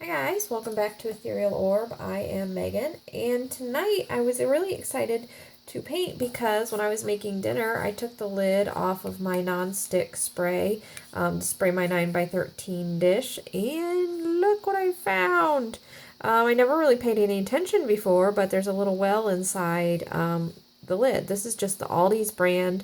Guys, welcome back to Ethereal Orb. I am Megan, and tonight I was really excited to paint because when I was making dinner, I took the lid off of my non-stick spray to spray my 9x13 dish, and look what I found! I never really paid any attention before, but there's a little well inside the lid. This is just the Aldi's brand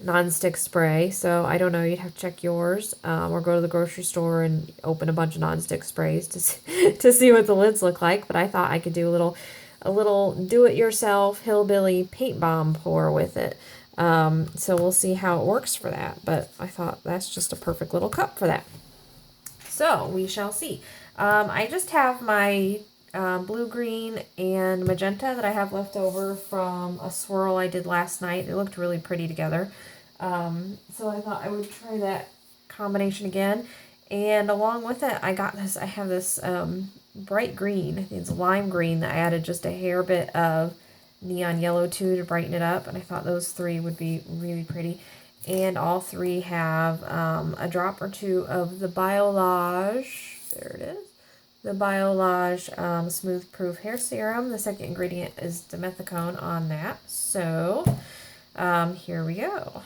non-stick spray, so I don't know, you'd have to check yours or go to the grocery store and open a bunch of non-stick sprays to see what the lids look like. But I thought I could do a little do-it-yourself Hillbilly paint bomb pour with it, so we'll see how it works for that. But I thought that's just a perfect little cup for that, so we shall see. I just have my blue, green, and magenta that I have left over from a swirl I did last night. It looked really pretty together. So I thought I would try that combination again. And along with it, I have this bright green. I think it's lime green that I added just a hair bit of neon yellow to brighten it up. And I thought those three would be really pretty. And all three have a drop or two of the Biolage. There it is. The Biolage Smooth Proof Hair Serum. The second ingredient is dimethicone on that. So, here we go.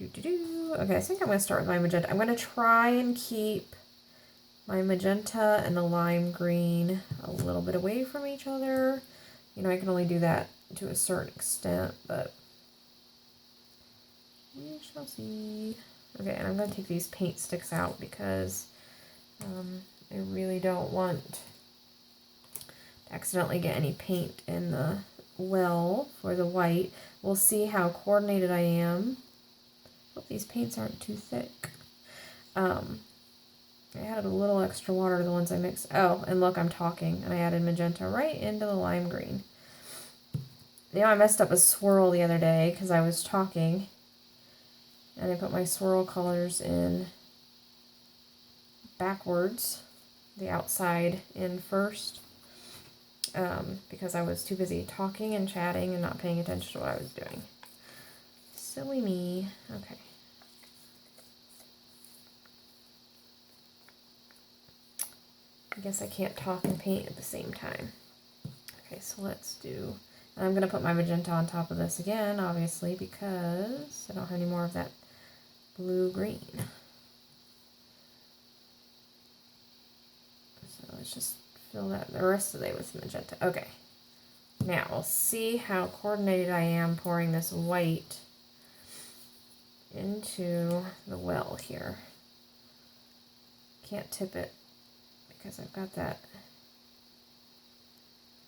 Okay, I think I'm going to start with my magenta. I'm going to try and keep my magenta and the lime green a little bit away from each other. You know, I can only do that to a certain extent, but we shall see. Okay, and I'm going to take these paint sticks out because I really don't want to accidentally get any paint in the well for the white. We'll see how coordinated I am. Hope these paints aren't too thick. I added a little extra water to the ones I mixed. Oh, and look, I'm talking, and I added magenta right into the lime green. You know, I messed up a swirl the other day because I was talking, and I put my swirl colors in backwards, the outside in first, because I was too busy talking and chatting and not paying attention to what I was doing. Silly me. Okay. I guess I can't talk and paint at the same time. Okay, so let's do... And I'm going to put my magenta on top of this again, obviously, because I don't have any more of that blue-green. So let's just fill that the rest of the day with magenta. Okay. Now, we'll see how coordinated I am pouring this white into the well here. Can't tip it because I've got that.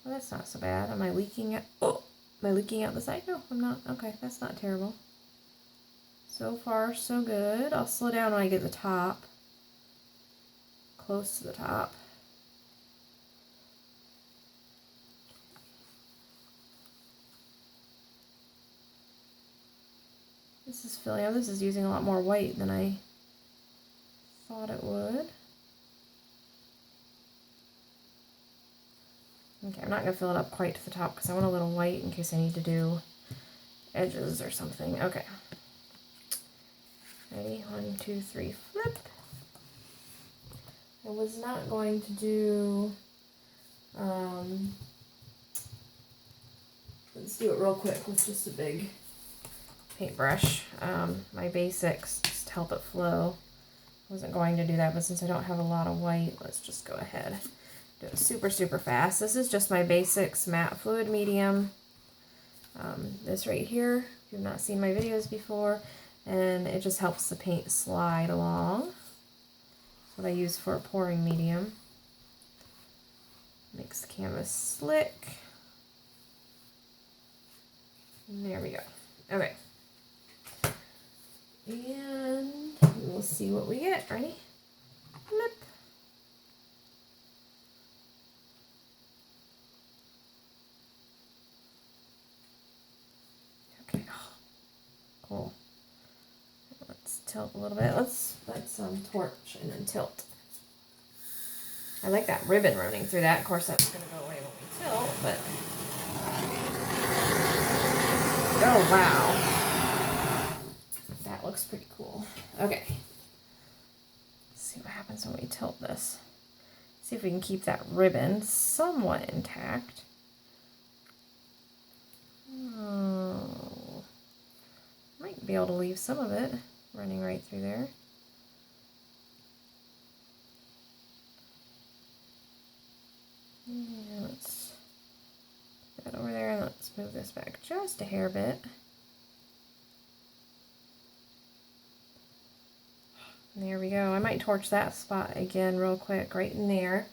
Well, that's not so bad. Am I leaking it? Oh, am I leaking out the side? No, I'm not. Okay, that's not terrible. So far, so good. I'll slow down when I get the top. Close to the top. This is filling up. This is using a lot more white than I thought it would. Okay, I'm not going to fill it up quite to the top because I want a little white in case I need to do edges or something. Okay. Ready? 1, 2, 3, flip. I was not going to do... let's do it real quick with just a big paintbrush. My basics, just to help it flow. I wasn't going to do that, but since I don't have a lot of white, let's just go ahead. Do it super, super fast. This is just my basics matte fluid medium. This right here, if you've not seen my videos before, and it just helps the paint slide along. That's what I use for a pouring medium. Makes the canvas slick. And there we go. Okay. And we'll see what we get. Ready? Flip. Okay. Oh, cool. Let's tilt a little bit. Let's torch and then tilt. I like that ribbon running through that. Of course, that's going to go away when we tilt, but... Oh, wow. That looks pretty cool. Okay. Let's see see what happens when we tilt this. See if we can keep that ribbon somewhat intact. Oh, might be able to leave some of it running right through there. Yeah, let's put that over there and let's move this back just a hair bit. There we go. I might torch that spot again real quick right in there.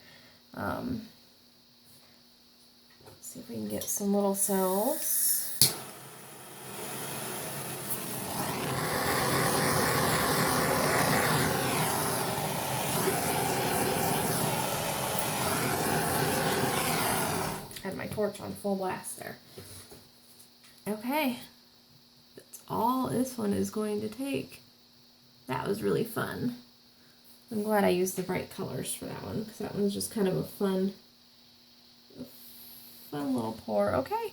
See if we can get some little cells. Had my torch on full blast there. Okay, that's all this one is going to take. That was really fun. I'm glad I used the bright colors for that one, because that one's just kind of a fun little pour. Okay.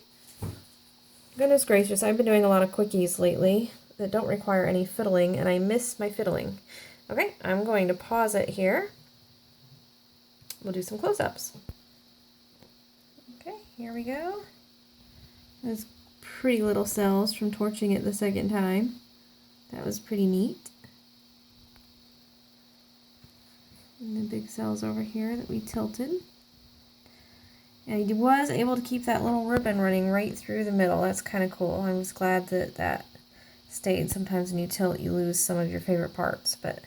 Goodness gracious, I've been doing a lot of quickies lately that don't require any fiddling, and I miss my fiddling. Okay, I'm going to pause it here. We'll do some close-ups. Okay, here we go. Those pretty little cells from torching it the second time. That was pretty neat. And the big cells over here that we tilted. And he was able to keep that little ribbon running right through the middle. That's kind of cool. I was glad that that stayed. Sometimes when you tilt, you lose some of your favorite parts, but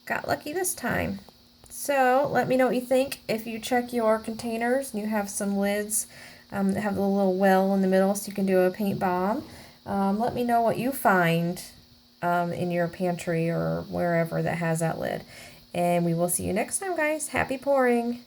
got lucky this time. So let me know what you think. If you check your containers and you have some lids that have a little well in the middle so you can do a paint bomb, let me know what you find in your pantry or wherever that has that lid. And we will see you next time, guys. Happy pouring!